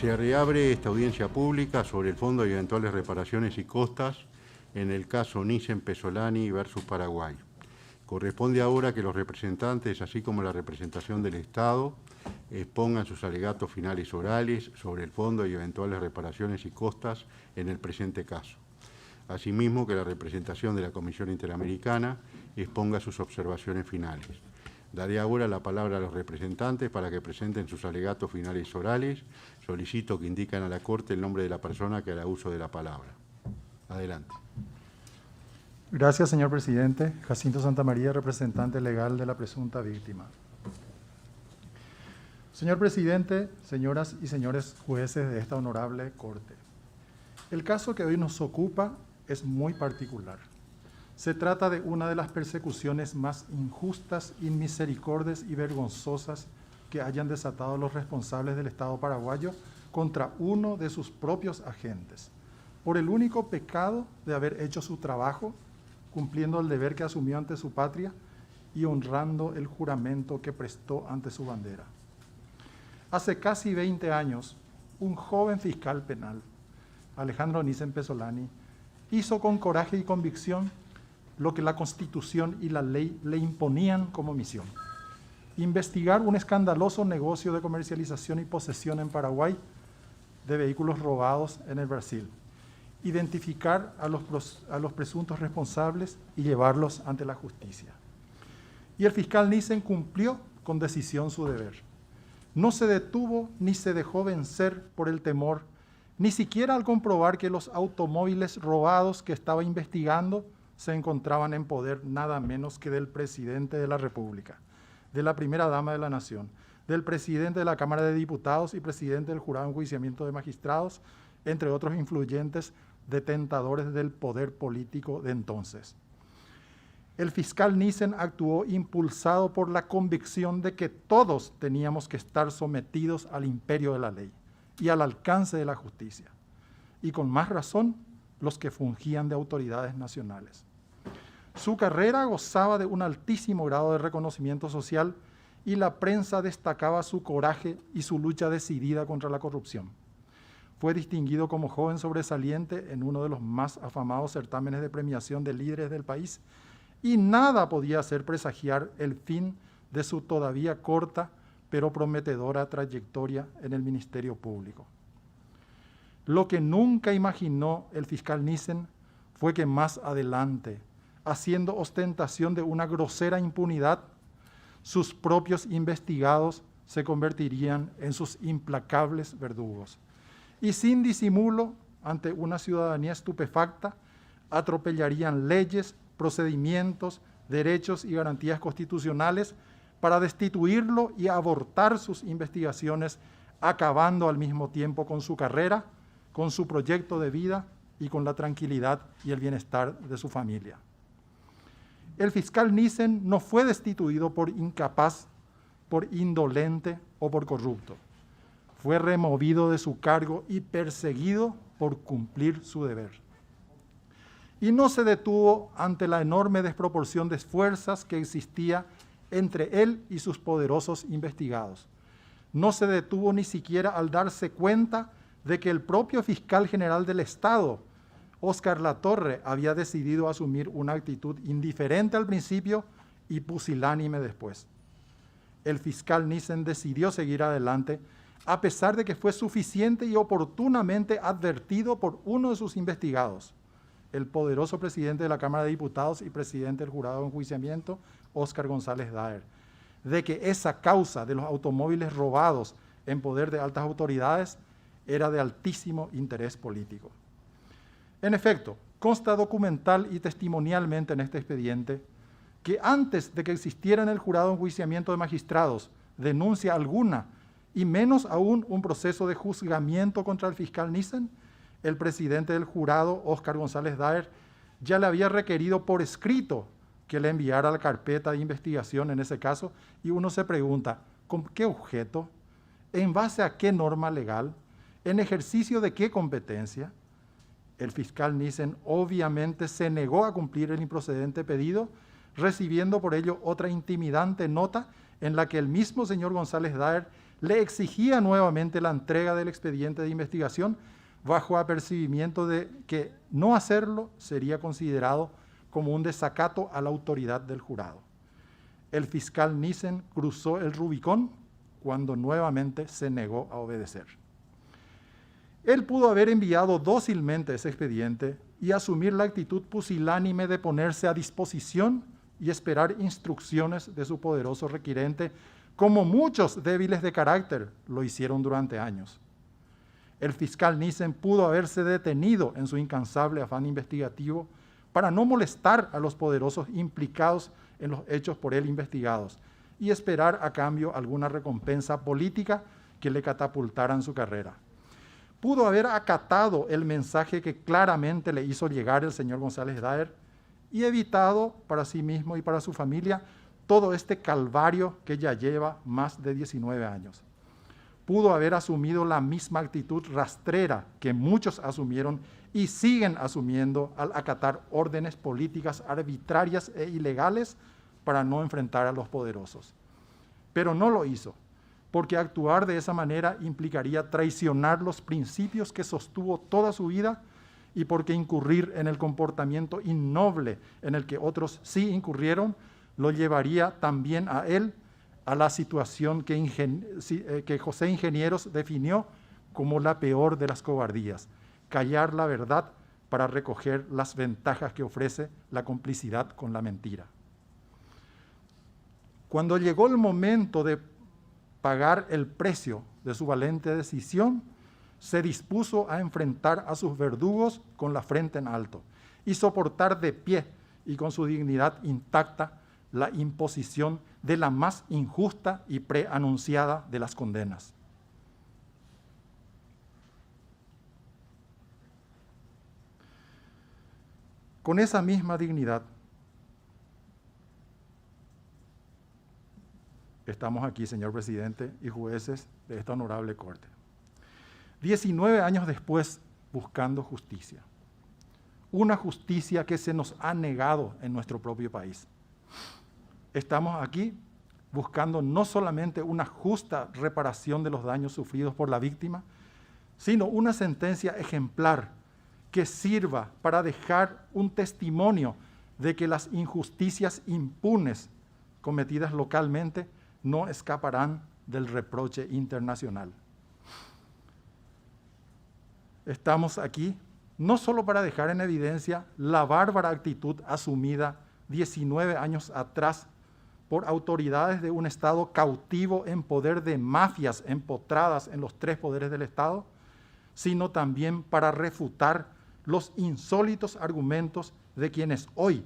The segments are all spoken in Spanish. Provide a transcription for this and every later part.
Se reabre esta audiencia pública sobre el Fondo de Eventuales Reparaciones y Costas en el caso Nissen-Pesolani versus Paraguay. Corresponde ahora que los representantes, así como la representación del Estado, expongan sus alegatos finales orales sobre el Fondo y eventuales reparaciones y costas en el presente caso. Asimismo, que la representación de la Comisión Interamericana exponga sus observaciones finales. Daré ahora la palabra a los representantes para que presenten sus alegatos finales orales. Solicito que indiquen a la Corte el nombre de la persona que hará uso de la palabra. Adelante. Gracias, señor presidente. Jacinto Santamaría, representante legal de la presunta víctima. Señor presidente, señoras y señores jueces de esta honorable Corte, el caso que hoy nos ocupa es muy particular. Se trata de una de las persecuciones más injustas, inmisericordias y vergonzosas que hayan desatado los responsables del Estado paraguayo contra uno de sus propios agentes, por el único pecado de haber hecho su trabajo, cumpliendo el deber que asumió ante su patria y honrando el juramento que prestó ante su bandera. Hace casi 20 años, un joven fiscal penal, Alejandro Nissen-Pesolani, hizo con coraje y convicción lo que la Constitución y la ley le imponían como misión: investigar un escandaloso negocio de comercialización y posesión en Paraguay de vehículos robados en el Brasil, identificar a los presuntos responsables y llevarlos ante la justicia. Y el fiscal Nissen cumplió con decisión su deber. No se detuvo ni se dejó vencer por el temor, ni siquiera al comprobar que los automóviles robados que estaba investigando se encontraban en poder nada menos que del presidente de la República, de la primera dama de la Nación, del presidente de la Cámara de Diputados y presidente del Jurado de Enjuiciamiento de Magistrados, entre otros influyentes detentadores del poder político de entonces. El fiscal Nissen actuó impulsado por la convicción de que todos teníamos que estar sometidos al imperio de la ley y al alcance de la justicia, y con más razón los que fungían de autoridades nacionales. Su carrera gozaba de un altísimo grado de reconocimiento social y la prensa destacaba su coraje y su lucha decidida contra la corrupción. Fue distinguido como joven sobresaliente en uno de los más afamados certámenes de premiación de líderes del país, y nada podía hacer presagiar el fin de su todavía corta pero prometedora trayectoria en el Ministerio Público. Lo que nunca imaginó el fiscal Nissen fue que más adelante, haciendo ostentación de una grosera impunidad, sus propios investigados se convertirían en sus implacables verdugos. Y sin disimulo, ante una ciudadanía estupefacta, atropellarían leyes, procedimientos, derechos y garantías constitucionales para destituirlo y abortar sus investigaciones, acabando al mismo tiempo con su carrera, con su proyecto de vida y con la tranquilidad y el bienestar de su familia. El fiscal Nissen no fue destituido por incapaz, por indolente o por corrupto. Fue removido de su cargo y perseguido por cumplir su deber. Y no se detuvo ante la enorme desproporción de fuerzas que existía entre él y sus poderosos investigados. No se detuvo ni siquiera al darse cuenta de que el propio fiscal general del Estado, Óscar Latorre, había decidido asumir una actitud indiferente al principio y pusilánime después. El fiscal Nissen decidió seguir adelante, a pesar de que fue suficiente y oportunamente advertido por uno de sus investigados, el poderoso presidente de la Cámara de Diputados y presidente del Jurado de Enjuiciamiento, Óscar González Daer, de que esa causa de los automóviles robados en poder de altas autoridades era de altísimo interés político. En efecto, consta documental y testimonialmente en este expediente que antes de que existiera en el Jurado de Enjuiciamiento de Magistrados denuncia alguna, y menos aún un proceso de juzgamiento contra el fiscal Nissen, el presidente del jurado, Óscar González Daer, ya le había requerido por escrito que le enviara la carpeta de investigación en ese caso, y uno se pregunta, ¿con qué objeto? ¿En base a qué norma legal? ¿En ejercicio de qué competencia? El fiscal Nissen obviamente se negó a cumplir el improcedente pedido, recibiendo por ello otra intimidante nota en la que el mismo señor González Daer le exigía nuevamente la entrega del expediente de investigación bajo apercibimiento de que no hacerlo sería considerado como un desacato a la autoridad del jurado. El fiscal Nissen cruzó el Rubicón cuando nuevamente se negó a obedecer. Él pudo haber enviado dócilmente ese expediente y asumir la actitud pusilánime de ponerse a disposición y esperar instrucciones de su poderoso requirente, como muchos débiles de carácter lo hicieron durante años. El fiscal Nissen pudo haberse detenido en su incansable afán investigativo para no molestar a los poderosos implicados en los hechos por él investigados y esperar a cambio alguna recompensa política que le catapultara en su carrera. Pudo haber acatado el mensaje que claramente le hizo llegar el señor González Daer y evitado para sí mismo y para su familia todo este calvario que ya lleva más de 19 años. Pudo haber asumido la misma actitud rastrera que muchos asumieron y siguen asumiendo al acatar órdenes políticas arbitrarias e ilegales para no enfrentar a los poderosos. Pero no lo hizo, porque actuar de esa manera implicaría traicionar los principios que sostuvo toda su vida y porque incurrir en el comportamiento innoble en el que otros sí incurrieron lo llevaría también a él a la situación que José Ingenieros definió como la peor de las cobardías: callar la verdad para recoger las ventajas que ofrece la complicidad con la mentira. Cuando llegó el momento de pagar el precio de su valiente decisión, se dispuso a enfrentar a sus verdugos con la frente en alto y soportar de pie y con su dignidad intacta la imposición de la más injusta y preanunciada de las condenas. Con esa misma dignidad, estamos aquí, señor presidente y jueces de esta honorable Corte. 19 años después, buscando justicia. Una justicia que se nos ha negado en nuestro propio país. Estamos aquí buscando no solamente una justa reparación de los daños sufridos por la víctima, sino una sentencia ejemplar que sirva para dejar un testimonio de que las injusticias impunes cometidas localmente no escaparán del reproche internacional. Estamos aquí no solo para dejar en evidencia la bárbara actitud asumida 19 años atrás por autoridades de un Estado cautivo en poder de mafias empotradas en los tres poderes del Estado, sino también para refutar los insólitos argumentos de quienes hoy,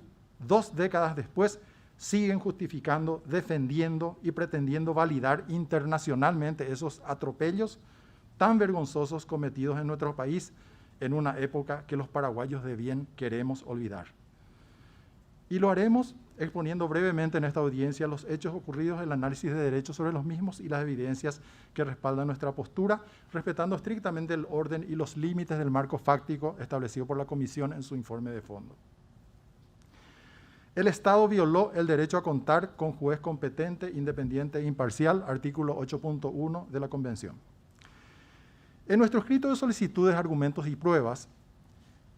2 décadas después, siguen justificando, defendiendo y pretendiendo validar internacionalmente esos atropellos tan vergonzosos cometidos en nuestro país en una época que los paraguayos de bien queremos olvidar. Y lo haremos exponiendo brevemente en esta audiencia los hechos ocurridos, el análisis de derechos sobre los mismos y las evidencias que respaldan nuestra postura, respetando estrictamente el orden y los límites del marco fáctico establecido por la Comisión en su informe de fondo. El Estado violó el derecho a contar con juez competente, independiente e imparcial, artículo 8.1 de la Convención. En nuestro escrito de solicitudes, argumentos y pruebas,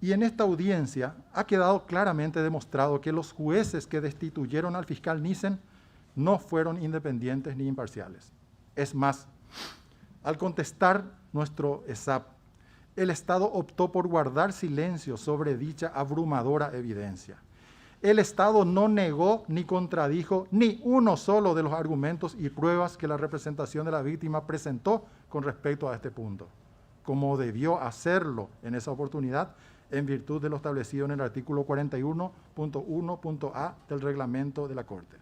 y en esta audiencia ha quedado claramente demostrado que los jueces que destituyeron al fiscal Nissen no fueron independientes ni imparciales. Es más, al contestar nuestro ESAP, el Estado optó por guardar silencio sobre dicha abrumadora evidencia. El Estado no negó ni contradijo ni uno solo de los argumentos y pruebas que la representación de la víctima presentó con respecto a este punto, como debió hacerlo en esa oportunidad en virtud de lo establecido en el artículo 41.1.a del reglamento de la Corte.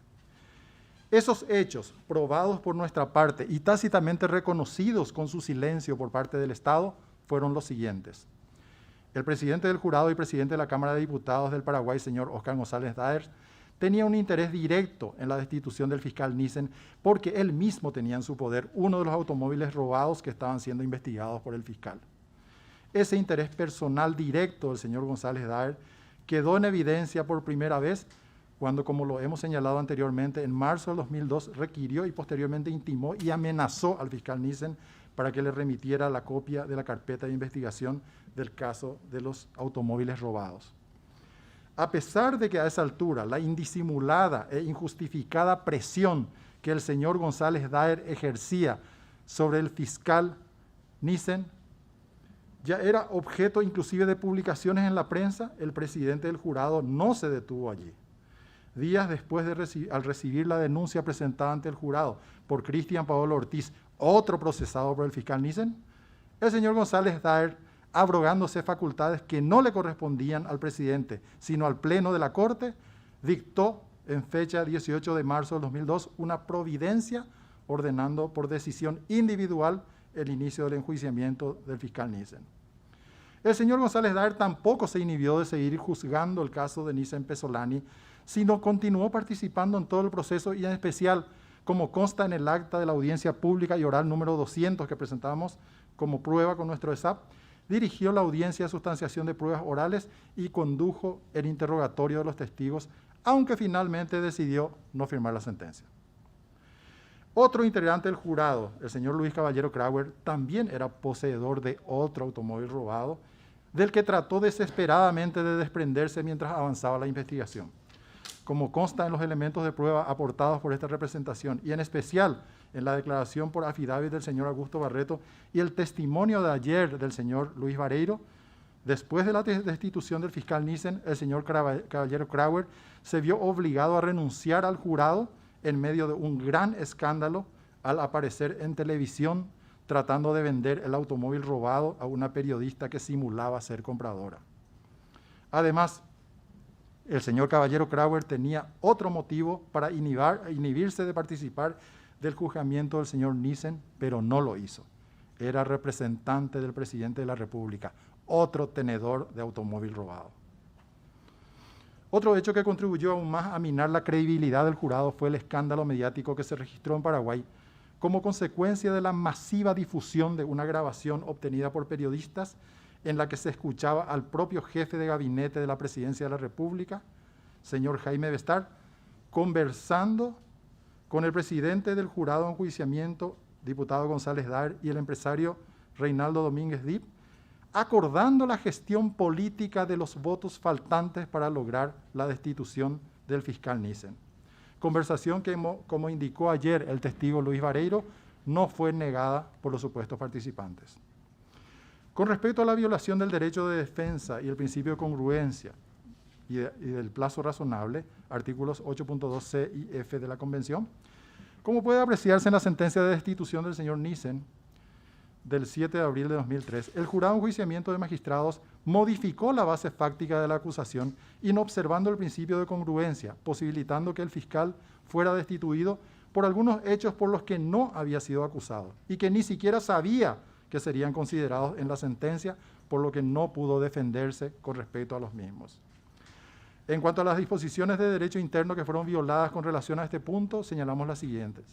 Esos hechos, probados por nuestra parte y tácitamente reconocidos con su silencio por parte del Estado, fueron los siguientes. El presidente del jurado y presidente de la Cámara de Diputados del Paraguay, señor Óscar González Daer, tenía un interés directo en la destitución del fiscal Nissen porque él mismo tenía en su poder uno de los automóviles robados que estaban siendo investigados por el fiscal. Ese interés personal directo del señor González Daer quedó en evidencia por primera vez cuando, como lo hemos señalado anteriormente, en marzo del 2002 requirió y posteriormente intimó y amenazó al fiscal Nissen para que le remitiera la copia de la carpeta de investigación del caso de los automóviles robados. A pesar de que a esa altura la indisimulada e injustificada presión que el señor González Daer ejercía sobre el fiscal Nissen ya era objeto inclusive de publicaciones en la prensa, el presidente del jurado no se detuvo allí. Días después al recibir la denuncia presentada ante el jurado por Cristian Paolo Ortiz, otro procesado por el fiscal Nissen, el señor González Daer, abrogándose facultades que no le correspondían al presidente, sino al Pleno de la Corte, dictó en fecha 18 de marzo de 2002 una providencia ordenando por decisión individual el inicio del enjuiciamiento del fiscal Nissen. El señor González Daer tampoco se inhibió de seguir juzgando el caso de Nissen Pesolani, sino continuó participando en todo el proceso y en especial, como consta en el acta de la audiencia pública y oral número 200 que presentamos como prueba con nuestro ESAP, dirigió la audiencia de sustanciación de pruebas orales y condujo el interrogatorio de los testigos, aunque finalmente decidió no firmar la sentencia. Otro integrante del jurado, el señor Luis Caballero Krauer, también era poseedor de otro automóvil robado, del que trató desesperadamente de desprenderse mientras avanzaba la investigación. Como consta en los elementos de prueba aportados por esta representación, y en especial en la declaración por affidavit del señor Augusto Barreto y el testimonio de ayer del señor Luis Vareiro, después de la destitución del fiscal Nissen, el señor Caballero Krauer se vio obligado a renunciar al jurado en medio de un gran escándalo al aparecer en televisión tratando de vender el automóvil robado a una periodista que simulaba ser compradora. Además, el señor Caballero Krauer tenía otro motivo para inhibirse de participar del juzgamiento del señor Nissen, pero no lo hizo. Era representante del presidente de la República, otro tenedor de automóvil robado. Otro hecho que contribuyó aún más a minar la credibilidad del jurado fue el escándalo mediático que se registró en Paraguay como consecuencia de la masiva difusión de una grabación obtenida por periodistas en la que se escuchaba al propio jefe de gabinete de la Presidencia de la República, señor Jaime Bestar, conversando con el presidente del jurado de enjuiciamiento, diputado González Daer, y el empresario Reinaldo Domínguez Dip, acordando la gestión política de los votos faltantes para lograr la destitución del fiscal Nissen. Conversación que, como indicó ayer el testigo Luis Vareiro, no fue negada por los supuestos participantes. Con respecto a la violación del derecho de defensa y el principio de congruencia y del plazo razonable, artículos 8.2c y f de la Convención, como puede apreciarse en la sentencia de destitución del señor Nissen del 7 de abril de 2003, el jurado de enjuiciamiento de magistrados modificó la base fáctica de la acusación inobservando el principio de congruencia, posibilitando que el fiscal fuera destituido por algunos hechos por los que no había sido acusado y que ni siquiera sabía que serían considerados en la sentencia, por lo que no pudo defenderse con respecto a los mismos. En cuanto a las disposiciones de derecho interno que fueron violadas con relación a este punto, señalamos las siguientes.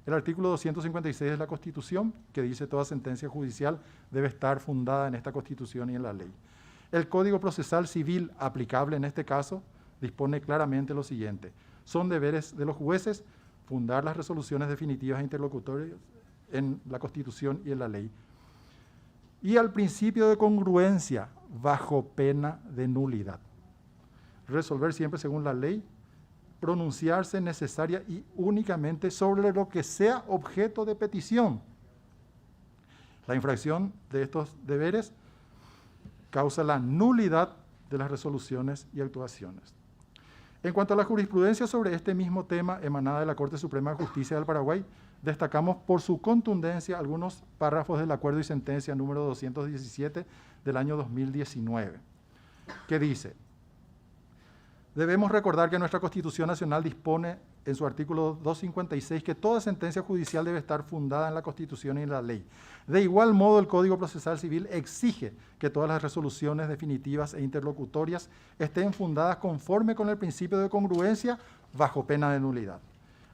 El artículo 256 de la Constitución, que dice toda sentencia judicial debe estar fundada en esta Constitución y en la ley. El Código Procesal Civil aplicable en este caso dispone claramente lo siguiente. Son deberes de los jueces fundar las resoluciones definitivas e interlocutorias en la Constitución y en la ley. Y al principio de congruencia, bajo pena de nulidad. Resolver siempre según la ley, pronunciarse necesaria y únicamente sobre lo que sea objeto de petición. La infracción de estos deberes causa la nulidad de las resoluciones y actuaciones. En cuanto a la jurisprudencia sobre este mismo tema emanada de la Corte Suprema de Justicia del Paraguay, destacamos por su contundencia algunos párrafos del acuerdo y sentencia número 217 del año 2019, que dice: debemos recordar que nuestra Constitución Nacional dispone en su artículo 256 que toda sentencia judicial debe estar fundada en la Constitución y en la ley. De igual modo, el Código Procesal Civil exige que todas las resoluciones definitivas e interlocutorias estén fundadas conforme con el principio de congruencia bajo pena de nulidad.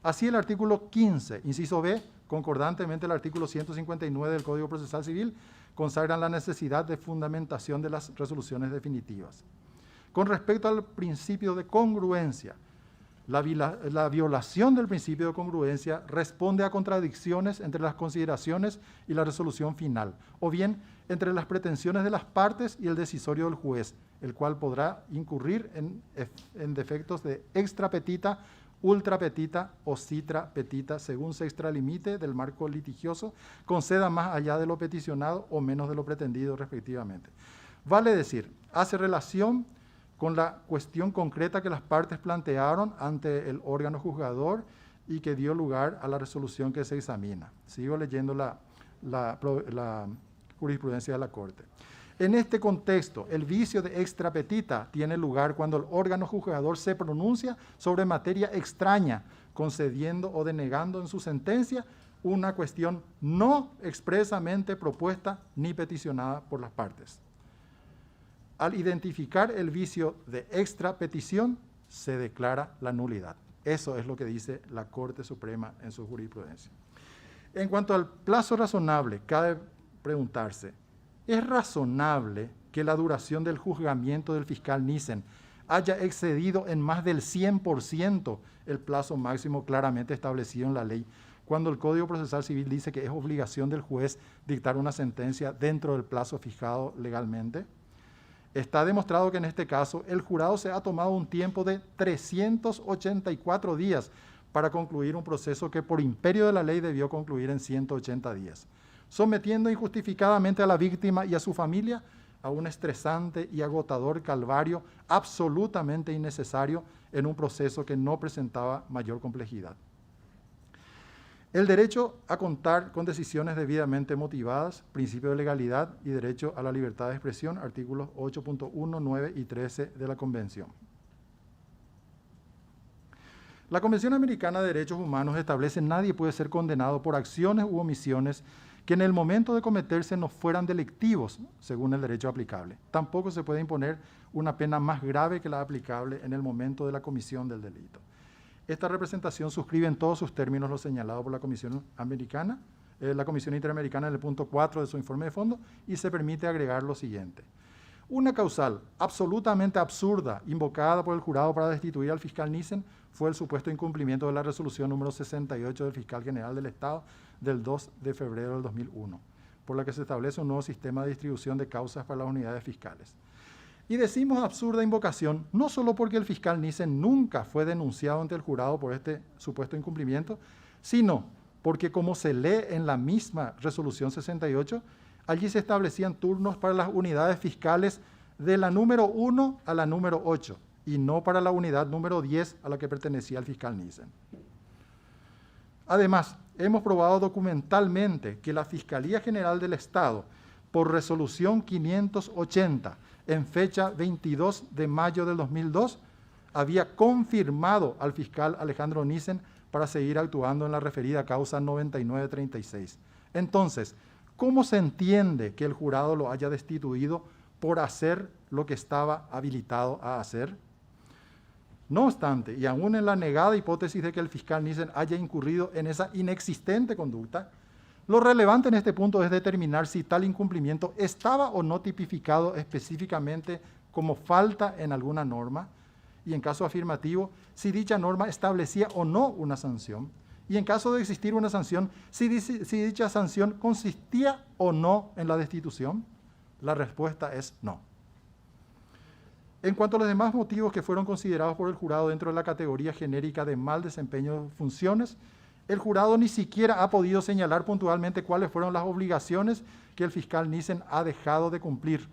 Así, el artículo 15, inciso B, concordantemente el artículo 159 del Código Procesal Civil, consagran la necesidad de fundamentación de las resoluciones definitivas. Con respecto al principio de congruencia, La violación del principio de congruencia responde a contradicciones entre las consideraciones y la resolución final, o bien entre las pretensiones de las partes y el decisorio del juez, el cual podrá incurrir en defectos de extra petita, ultra petita o citra petita, según se extralimite del marco litigioso, conceda más allá de lo peticionado o menos de lo pretendido, respectivamente. Vale decir, hace relación con la cuestión concreta que las partes plantearon ante el órgano juzgador y que dio lugar a la resolución que se examina. Sigo leyendo la jurisprudencia de la Corte. En este contexto, el vicio de extra petita tiene lugar cuando el órgano juzgador se pronuncia sobre materia extraña, concediendo o denegando en su sentencia una cuestión no expresamente propuesta ni peticionada por las partes. Al identificar el vicio de extra petición, se declara la nulidad. Eso es lo que dice la Corte Suprema en su jurisprudencia. En cuanto al plazo razonable, cabe preguntarse, ¿es razonable que la duración del juzgamiento del fiscal Nissen haya excedido en más del 100% el plazo máximo claramente establecido en la ley, cuando el Código Procesal Civil dice que es obligación del juez dictar una sentencia dentro del plazo fijado legalmente? Está demostrado que en este caso el jurado se ha tomado un tiempo de 384 días para concluir un proceso que por imperio de la ley debió concluir en 180 días, sometiendo injustificadamente a la víctima y a su familia a un estresante y agotador calvario absolutamente innecesario en un proceso que no presentaba mayor complejidad. El derecho a contar con decisiones debidamente motivadas, principio de legalidad y derecho a la libertad de expresión, artículos 8.1, 9 y 13 de la Convención. La Convención Americana de Derechos Humanos establece que nadie puede ser condenado por acciones u omisiones que en el momento de cometerse no fueran delictivos, según el derecho aplicable. Tampoco se puede imponer una pena más grave que la aplicable en el momento de la comisión del delito. Esta representación suscribe en todos sus términos lo señalado por la Comisión Americana, la Comisión Interamericana en el punto 4 de su informe de fondo, y se permite agregar lo siguiente. Una causal absolutamente absurda invocada por el jurado para destituir al fiscal Nissen fue el supuesto incumplimiento de la resolución número 68 del fiscal general del Estado del 2 de febrero del 2001, por la que se establece un nuevo sistema de distribución de causas para las unidades fiscales. Y decimos absurda invocación no solo porque el fiscal Nissen nunca fue denunciado ante el jurado por este supuesto incumplimiento, sino porque, como se lee en la misma resolución 68, allí se establecían turnos para las unidades fiscales de la número 1 a la número 8 y no para la unidad número 10 a la que pertenecía el fiscal Nissen. Además, hemos probado documentalmente que la Fiscalía General del Estado, por resolución 580, en fecha 22 de mayo del 2002, había confirmado al fiscal Alejandro Nissen para seguir actuando en la referida causa 9936. Entonces, ¿cómo se entiende que el jurado lo haya destituido por hacer lo que estaba habilitado a hacer? No obstante, y aún en la negada hipótesis de que el fiscal Nissen haya incurrido en esa inexistente conducta, lo relevante en este punto es determinar si tal incumplimiento estaba o no tipificado específicamente como falta en alguna norma, y en caso afirmativo, si dicha norma establecía o no una sanción, y en caso de existir una sanción, si dicha sanción consistía o no en la destitución. La respuesta es no. En cuanto a los demás motivos que fueron considerados por el jurado dentro de la categoría genérica de mal desempeño de funciones, el jurado ni siquiera ha podido señalar puntualmente cuáles fueron las obligaciones que el fiscal Nissen ha dejado de cumplir,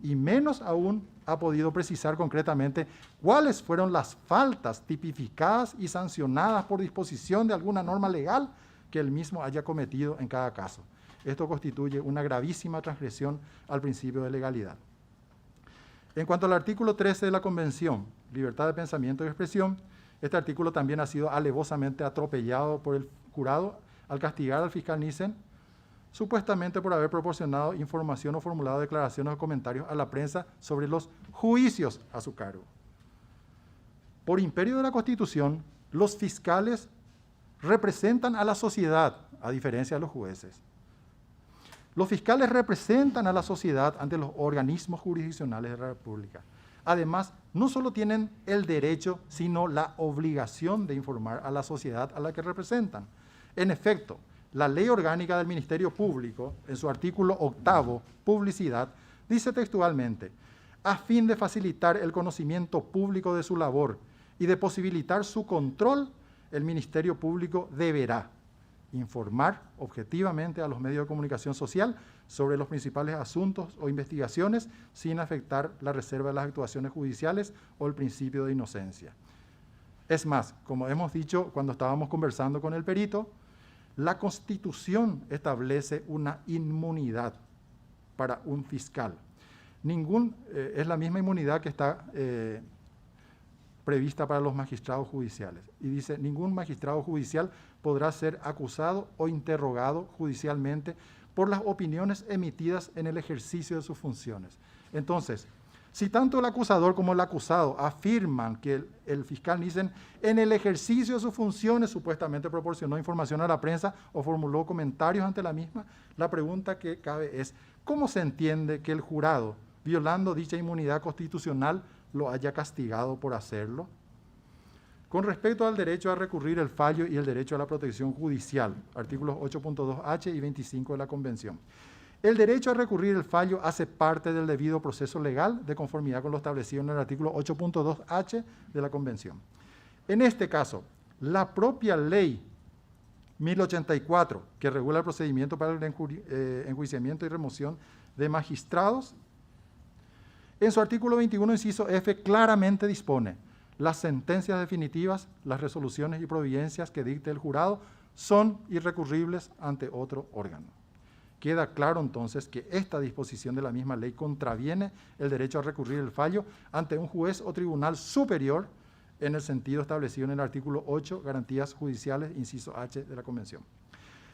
y menos aún ha podido precisar concretamente cuáles fueron las faltas tipificadas y sancionadas por disposición de alguna norma legal que él mismo haya cometido en cada caso. Esto constituye una gravísima transgresión al principio de legalidad. En cuanto al artículo 13 de la Convención, libertad de pensamiento y expresión, este artículo también ha sido alevosamente atropellado por el jurado al castigar al fiscal Nissen, supuestamente por haber proporcionado información o formulado declaraciones o comentarios a la prensa sobre los juicios a su cargo. Por imperio de la Constitución, los fiscales representan a la sociedad, a diferencia de los jueces. Los fiscales representan a la sociedad ante los organismos jurisdiccionales de la República. Además, no solo tienen el derecho, sino la obligación de informar a la sociedad a la que representan. En efecto, la Ley Orgánica del Ministerio Público, en su artículo 8, publicidad, dice textualmente: a fin de facilitar el conocimiento público de su labor y de posibilitar su control, el Ministerio Público deberá informar objetivamente a los medios de comunicación social sobre los principales asuntos o investigaciones sin afectar la reserva de las actuaciones judiciales o el principio de inocencia. Es más, como hemos dicho cuando estábamos conversando con el perito, la Constitución establece una inmunidad para un fiscal. Es la misma inmunidad que está prevista para los magistrados judiciales. Y dice, ningún magistrado judicial podrá ser acusado o interrogado judicialmente por las opiniones emitidas en el ejercicio de sus funciones. Entonces, si tanto el acusador como el acusado afirman que el fiscal Nissen en el ejercicio de sus funciones supuestamente proporcionó información a la prensa o formuló comentarios ante la misma, la pregunta que cabe es, ¿cómo se entiende que el jurado, violando dicha inmunidad constitucional, lo haya castigado por hacerlo? Con respecto al derecho a recurrir el fallo y el derecho a la protección judicial, artículos 8.2h y 25 de la Convención. El derecho a recurrir el fallo hace parte del debido proceso legal de conformidad con lo establecido en el artículo 8.2h de la Convención. En este caso, la propia ley 1084, que regula el procedimiento para el enjuiciamiento y remoción de magistrados, en su artículo 21, inciso F, claramente dispone: las sentencias definitivas, las resoluciones y providencias que dicte el jurado son irrecurribles ante otro órgano. Queda claro entonces que esta disposición de la misma ley contraviene el derecho a recurrir el fallo ante un juez o tribunal superior en el sentido establecido en el artículo 8, garantías judiciales, inciso H de la Convención.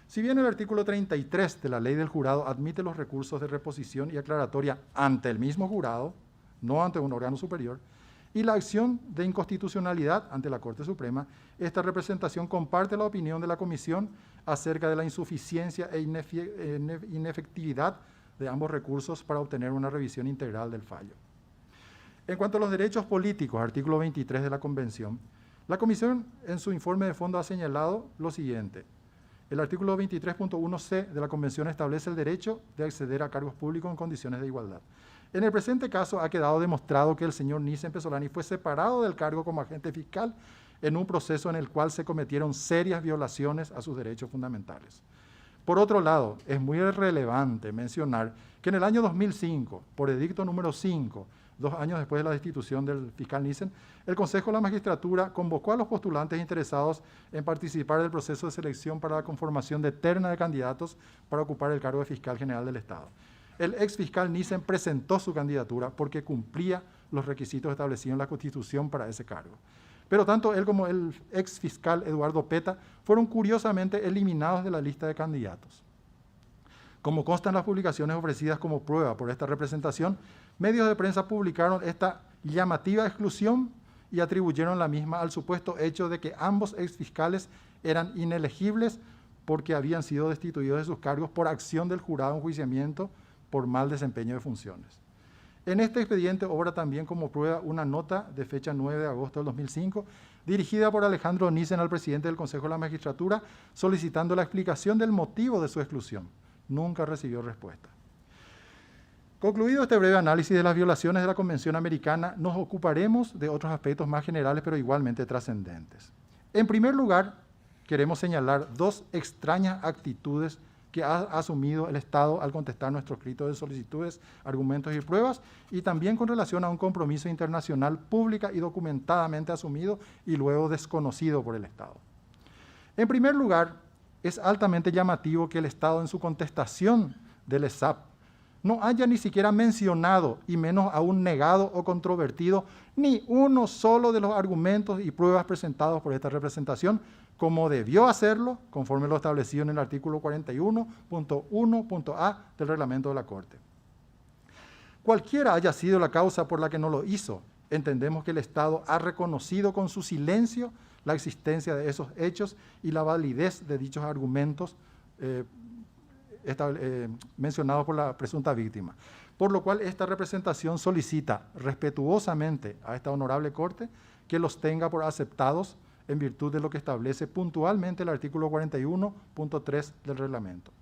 Si bien el artículo 33 de la ley del jurado admite los recursos de reposición y aclaratoria ante el mismo jurado, no ante un órgano superior, y la acción de inconstitucionalidad ante la Corte Suprema, esta representación comparte la opinión de la Comisión acerca de la insuficiencia e inefectividad de ambos recursos para obtener una revisión integral del fallo. En cuanto a los derechos políticos, artículo 23 de la Convención, la Comisión en su informe de fondo ha señalado lo siguiente: el artículo 23.1c de la Convención establece el derecho de acceder a cargos públicos en condiciones de igualdad. En el presente caso ha quedado demostrado que el señor Nissen Pesolani fue separado del cargo como agente fiscal en un proceso en el cual se cometieron serias violaciones a sus derechos fundamentales. Por otro lado, es muy relevante mencionar que en el año 2005, por edicto número 5, 2 años después de la destitución del fiscal Nissen, el Consejo de la Magistratura convocó a los postulantes interesados en participar del proceso de selección para la conformación de terna de candidatos para ocupar el cargo de fiscal general del Estado. El ex fiscal Nissen presentó su candidatura porque cumplía los requisitos establecidos en la Constitución para ese cargo. Pero tanto él como el ex fiscal Eduardo Peta fueron curiosamente eliminados de la lista de candidatos. Como consta en las publicaciones ofrecidas como prueba por esta representación, medios de prensa publicaron esta llamativa exclusión y atribuyeron la misma al supuesto hecho de que ambos exfiscales eran inelegibles porque habían sido destituidos de sus cargos por acción del jurado en enjuiciamiento por mal desempeño de funciones. En este expediente obra también como prueba una nota de fecha 9 de agosto del 2005, dirigida por Alejandro Nissen al presidente del Consejo de la Magistratura, solicitando la explicación del motivo de su exclusión. Nunca recibió respuesta. Concluido este breve análisis de las violaciones de la Convención Americana, nos ocuparemos de otros aspectos más generales, pero igualmente trascendentes. En primer lugar, queremos señalar 2 extrañas actitudes que ha asumido el Estado al contestar nuestro escrito de solicitudes, argumentos y pruebas, y también con relación a un compromiso internacional pública y documentadamente asumido y luego desconocido por el Estado. En primer lugar, es altamente llamativo que el Estado en su contestación del ESAP no haya ni siquiera mencionado, y menos aún negado o controvertido, ni uno solo de los argumentos y pruebas presentados por esta representación, como debió hacerlo, conforme lo establecido en el artículo 41.1.a del reglamento de la Corte. Cualquiera haya sido la causa por la que no lo hizo, entendemos que el Estado ha reconocido con su silencio la existencia de esos hechos y la validez de dichos argumentos mencionados por la presunta víctima. Por lo cual, esta representación solicita respetuosamente a esta honorable Corte que los tenga por aceptados en virtud de lo que establece puntualmente el artículo 41.3 del reglamento.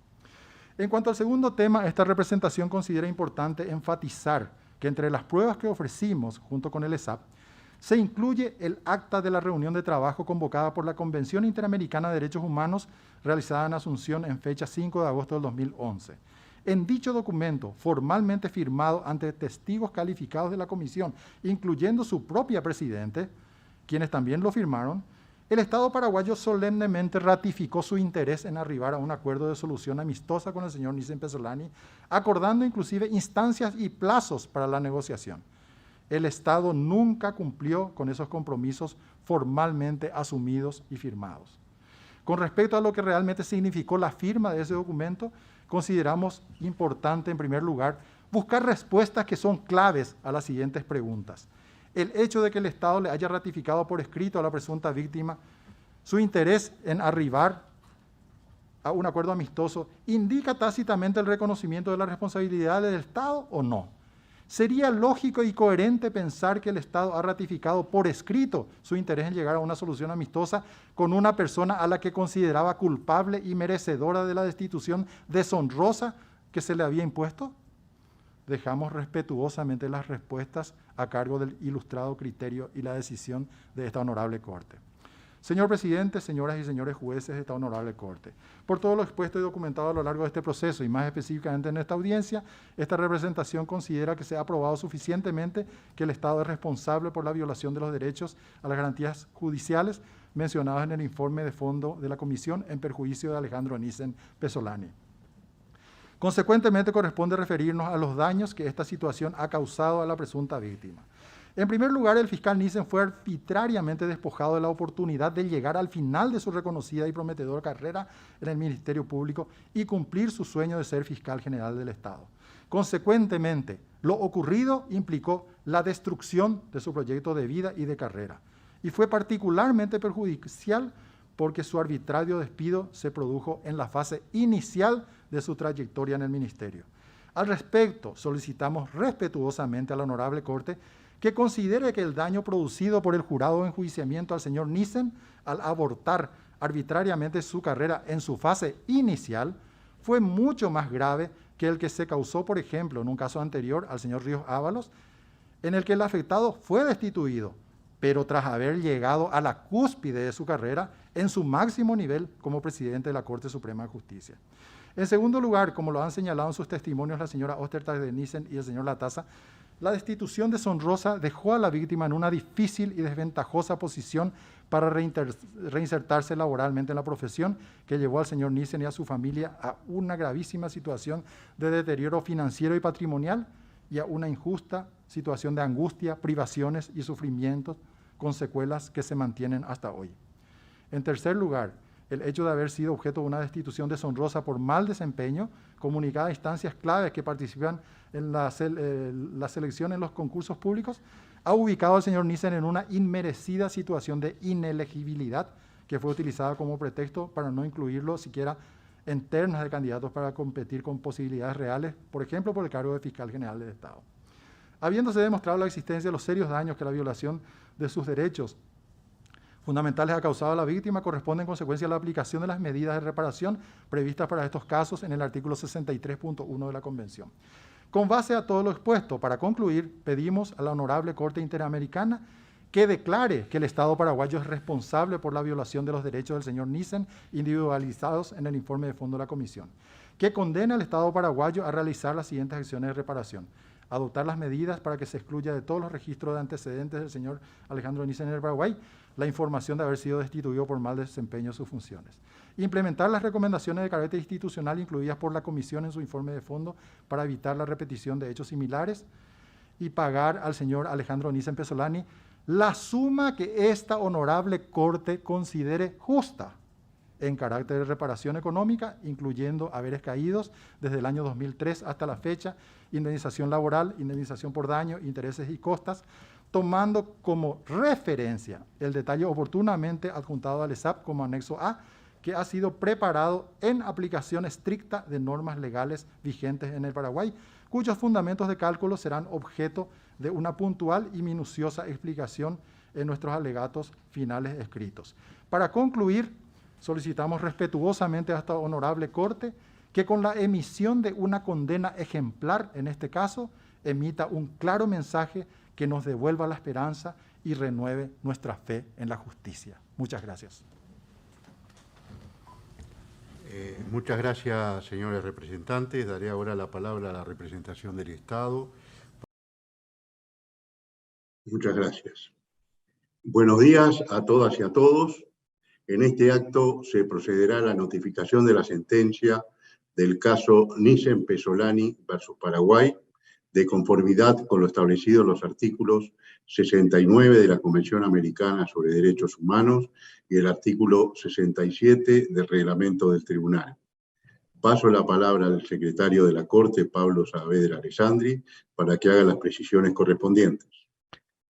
En cuanto al segundo tema, esta representación considera importante enfatizar que entre las pruebas que ofrecimos junto con el ESAP, se incluye el acta de la reunión de trabajo convocada por la Convención Interamericana de Derechos Humanos realizada en Asunción en fecha 5 de agosto del 2011. En dicho documento, formalmente firmado ante testigos calificados de la Comisión, incluyendo su propia presidente, quienes también lo firmaron, el Estado paraguayo solemnemente ratificó su interés en arribar a un acuerdo de solución amistosa con el señor Nissen Pesolani, acordando inclusive instancias y plazos para la negociación. El Estado nunca cumplió con esos compromisos formalmente asumidos y firmados. Con respecto a lo que realmente significó la firma de ese documento, consideramos importante, en primer lugar, buscar respuestas que son claves a las siguientes preguntas. El hecho de que el Estado le haya ratificado por escrito a la presunta víctima su interés en arribar a un acuerdo amistoso, ¿indica tácitamente el reconocimiento de la responsabilidad del Estado o no? ¿Sería lógico y coherente pensar que el Estado ha ratificado por escrito su interés en llegar a una solución amistosa con una persona a la que consideraba culpable y merecedora de la destitución deshonrosa que se le había impuesto? Dejamos respetuosamente las respuestas a cargo del ilustrado criterio y la decisión de esta honorable Corte. Señor Presidente, señoras y señores jueces de esta honorable Corte, por todo lo expuesto y documentado a lo largo de este proceso y más específicamente en esta audiencia, esta representación considera que se ha probado suficientemente que el Estado es responsable por la violación de los derechos a las garantías judiciales mencionadas en el informe de fondo de la Comisión en perjuicio de Alejandro Nissen Pesolani. Consecuentemente, corresponde referirnos a los daños que esta situación ha causado a la presunta víctima. En primer lugar, el fiscal Nissen fue arbitrariamente despojado de la oportunidad de llegar al final de su reconocida y prometedora carrera en el Ministerio Público y cumplir su sueño de ser fiscal general del Estado. Consecuentemente, lo ocurrido implicó la destrucción de su proyecto de vida y de carrera, y fue particularmente perjudicial porque su arbitrario despido se produjo en la fase inicial de su trayectoria en el Ministerio. Al respecto, solicitamos respetuosamente a la honorable Corte que considere que el daño producido por el jurado de enjuiciamiento al señor Nissen al abortar arbitrariamente su carrera en su fase inicial fue mucho más grave que el que se causó, por ejemplo, en un caso anterior al señor Ríos Ábalos, en el que el afectado fue destituido, pero tras haber llegado a la cúspide de su carrera en su máximo nivel como presidente de la Corte Suprema de Justicia. En segundo lugar, como lo han señalado en sus testimonios la señora Ostertag de Nissen y el señor Latasa, la destitución deshonrosa dejó a la víctima en una difícil y desventajosa posición para reinsertarse laboralmente en la profesión, que llevó al señor Nissen y a su familia a una gravísima situación de deterioro financiero y patrimonial y a una injusta situación de angustia, privaciones y sufrimientos con secuelas que se mantienen hasta hoy. En tercer lugar, el hecho de haber sido objeto de una destitución deshonrosa por mal desempeño, comunicada a instancias claves que participan en la selección en los concursos públicos, ha ubicado al señor Nissen en una inmerecida situación de inelegibilidad que fue utilizada como pretexto para no incluirlo siquiera en ternas de candidatos para competir con posibilidades reales, por ejemplo, por el cargo de fiscal general del Estado. Habiéndose demostrado la existencia de los serios daños que la violación de sus derechos fundamentales ha causado a la víctima, corresponde en consecuencia a la aplicación de las medidas de reparación previstas para estos casos en el artículo 63.1 de la Convención. Con base a todo lo expuesto, para concluir, pedimos a la Honorable Corte Interamericana que declare que el Estado paraguayo es responsable por la violación de los derechos del señor Nissen individualizados en el informe de fondo de la Comisión, que condene al Estado paraguayo a realizar las siguientes acciones de reparación: adoptar las medidas para que se excluya de todos los registros de antecedentes del señor Alejandro Nissen en el Paraguay la información de haber sido destituido por mal desempeño de sus funciones. Implementar las recomendaciones de carácter institucional incluidas por la Comisión en su informe de fondo para evitar la repetición de hechos similares y pagar al señor Alejandro Nissen Pesolani la suma que esta honorable Corte considere justa en carácter de reparación económica, incluyendo haberes caídos desde el año 2003 hasta la fecha, indemnización laboral, indemnización por daño, intereses y costas, tomando como referencia el detalle oportunamente adjuntado al ESAP como anexo A, que ha sido preparado en aplicación estricta de normas legales vigentes en el Paraguay, cuyos fundamentos de cálculo serán objeto de una puntual y minuciosa explicación en nuestros alegatos finales escritos. Para concluir, solicitamos respetuosamente a esta honorable Corte que con la emisión de una condena ejemplar, en este caso, emita un claro mensaje que nos devuelva la esperanza y renueve nuestra fe en la justicia. Muchas gracias. Muchas gracias, señores representantes. Daré ahora la palabra a la representación del Estado. Muchas gracias. Buenos días a todas y a todos. En este acto se procederá a la notificación de la sentencia del caso Nissen Pesolani versus Paraguay, de conformidad con lo establecido en los artículos 69 de la Convención Americana sobre Derechos Humanos y el artículo 67 del Reglamento del Tribunal. Paso la palabra al secretario de la Corte, Pablo Saavedra Alessandri, para que haga las precisiones correspondientes.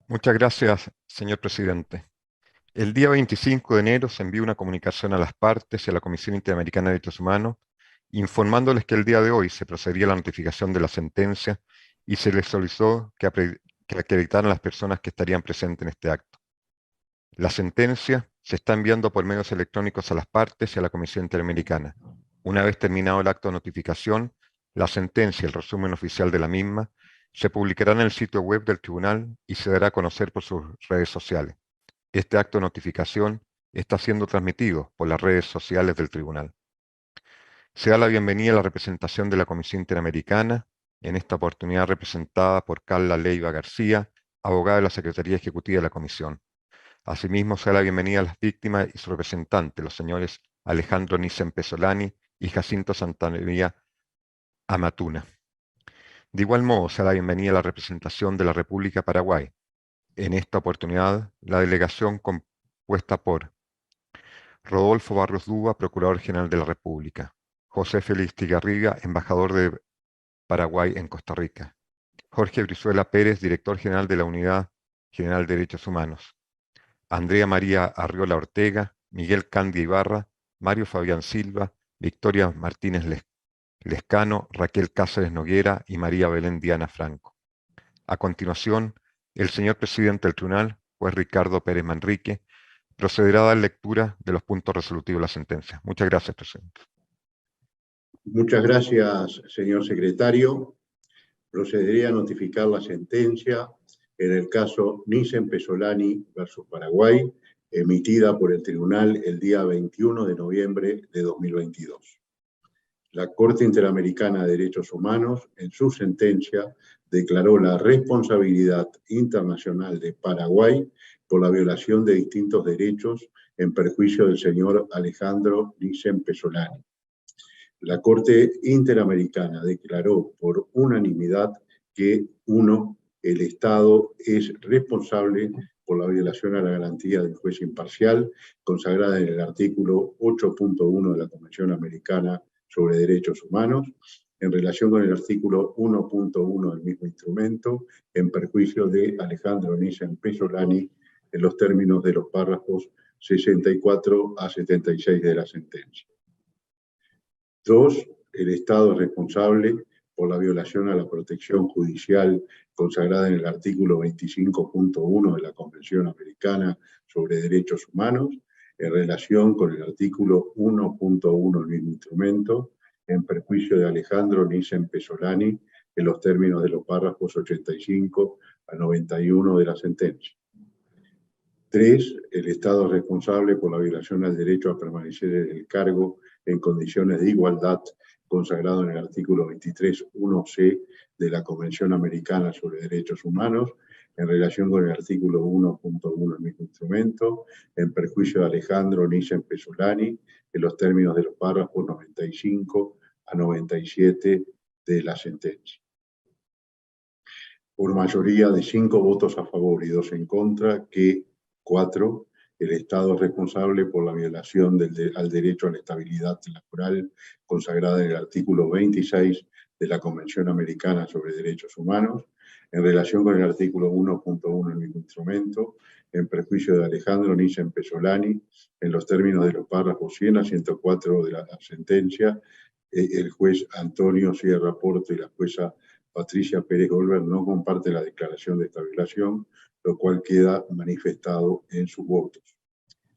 Muchas gracias, señor presidente. El día 25 de enero se envió una comunicación a las partes y a la Comisión Interamericana de Derechos Humanos informándoles que el día de hoy se procedería a la notificación de la sentencia y se les solicitó que acreditaran las personas que estarían presentes en este acto. La sentencia se está enviando por medios electrónicos a las partes y a la Comisión Interamericana. Una vez terminado el acto de notificación, la sentencia y el resumen oficial de la misma se publicarán en el sitio web del tribunal y se dará a conocer por sus redes sociales. Este acto de notificación está siendo transmitido por las redes sociales del tribunal. Se da la bienvenida a la representación de la Comisión Interamericana, en esta oportunidad representada por Carla Leiva García, abogada de la Secretaría Ejecutiva de la Comisión. Asimismo, se da la bienvenida a las víctimas y su representante, los señores Alejandro Nissen Pesolani y Jacinto Santamaría Amatuna. De igual modo, se da la bienvenida a la representación de la República Paraguay. En esta oportunidad, la delegación compuesta por Rodolfo Barros Duba, Procurador General de la República; José Félix Tigarriga, embajador de Paraguay en Costa Rica; Jorge Brizuela Pérez, Director General de la Unidad General de Derechos Humanos; Andrea María Arriola Ortega, Miguel Candia Ibarra, Mario Fabián Silva, Victoria Martínez Lescano, Raquel Cáceres Noguera y María Belén Diana Franco. A continuación, el señor presidente del tribunal, juez Ricardo Pérez Manrique, procederá a dar lectura de los puntos resolutivos de la sentencia. Muchas gracias, presidente. Muchas gracias, señor secretario. Procederé a notificar la sentencia en el caso Nissen Pesolani versus Paraguay, emitida por el tribunal el día 21 de noviembre de 2022. La Corte Interamericana de Derechos Humanos, en su sentencia, declaró la responsabilidad internacional de Paraguay por la violación de distintos derechos en perjuicio del señor Alejandro Nissen Pesolani. La Corte Interamericana declaró por unanimidad que, uno, el Estado es responsable por la violación a la garantía del juez imparcial, consagrada en el artículo 8.1 de la Convención Americana sobre Derechos Humanos, en relación con el artículo 1.1 del mismo instrumento, en perjuicio de Alejandro Nissen Pesolani, en los términos de los párrafos 64 a 76 de la sentencia. 2. El Estado es responsable por la violación a la protección judicial consagrada en el artículo 25.1 de la Convención Americana sobre Derechos Humanos, en relación con el artículo 1.1 del mismo instrumento, en perjuicio de Alejandro Nissen Pesolani, en los términos de los párrafos 85 a 91 de la sentencia. 3. El Estado es responsable por la violación al derecho a permanecer en el cargo en condiciones de igualdad, consagrado en el artículo 23.1c de la Convención Americana sobre Derechos Humanos, en relación con el artículo 1.1 del mismo instrumento, en perjuicio de Alejandro Nissen Pesolani, en los términos de los párrafos 95 a 97 de la sentencia. Por mayoría de 5 votos a favor y 2 en contra, que 4. El Estado es responsable por la violación al derecho a la estabilidad laboral consagrada en el artículo 26 de la Convención Americana sobre Derechos Humanos, en relación con el artículo 1.1 del mismo instrumento, en perjuicio de Alejandro Nissen Pesolani, en los términos de los párrafos 100 a 104 de la sentencia. El juez Antonio Sierra Porto y la jueza Patricia Pérez Goldberg no comparten la declaración de esta violación, lo cual queda manifestado en sus votos.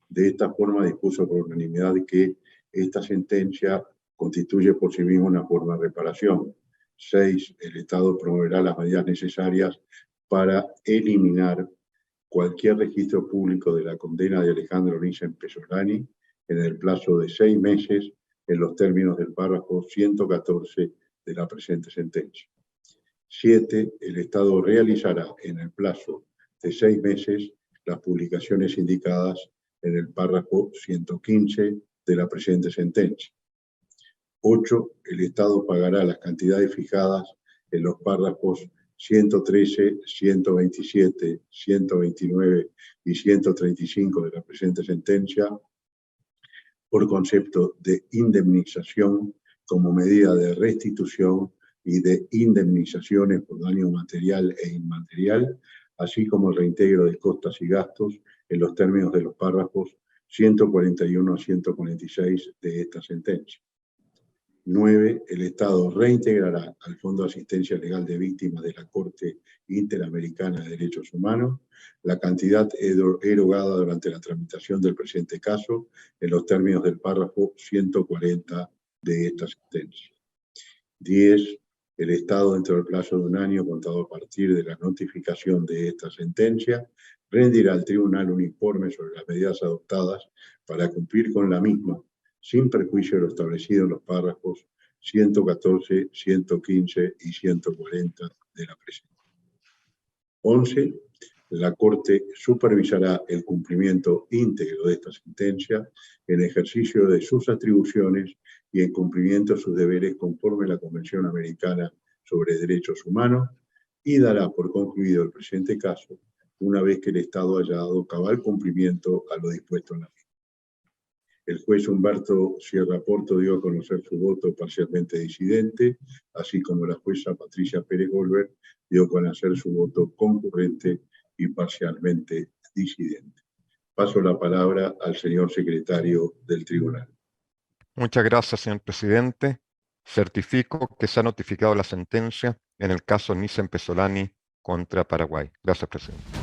De esta forma dispuso por unanimidad que esta sentencia constituye por sí misma una forma de reparación. 6. El Estado promoverá las medidas necesarias para eliminar cualquier registro público de la condena de Alejandro Nissen Pesolani en el plazo de 6 meses en los términos del párrafo 114 de la presente sentencia. 7. El Estado realizará en el plazo de 6 meses las publicaciones indicadas en el párrafo 115 de la presente sentencia. 8. El Estado pagará las cantidades fijadas en los párrafos 113, 127, 129 y 135 de la presente sentencia por concepto de indemnización como medida de restitución y de indemnizaciones por daño material e inmaterial, así como el reintegro de costas y gastos en los términos de los párrafos 141 a 146 de esta sentencia. 9. El Estado reintegrará al Fondo de Asistencia Legal de Víctimas de la Corte Interamericana de Derechos Humanos la cantidad erogada durante la tramitación del presente caso en los términos del párrafo 140 de esta sentencia. 10. El Estado, dentro del plazo de un año contado a partir de la notificación de esta sentencia, rendirá al tribunal un informe sobre las medidas adoptadas para cumplir con la misma, sin perjuicio de lo establecido en los párrafos 114, 115 y 140 de la presente. 11. La Corte supervisará el cumplimiento íntegro de esta sentencia en ejercicio de sus atribuciones y en cumplimiento de sus deberes conforme a la Convención Americana sobre Derechos Humanos y dará por concluido el presente caso una vez que el Estado haya dado cabal cumplimiento a lo dispuesto en la ley. El juez Humberto Sierra Porto dio a conocer su voto parcialmente disidente, así como la jueza Patricia Pérez Goldberg dio a conocer su voto concurrente y parcialmente disidente. Paso la palabra al señor secretario del tribunal. Muchas gracias, señor presidente. Certifico que se ha notificado la sentencia en el caso Nissen Pesolani contra Paraguay. Gracias, presidente.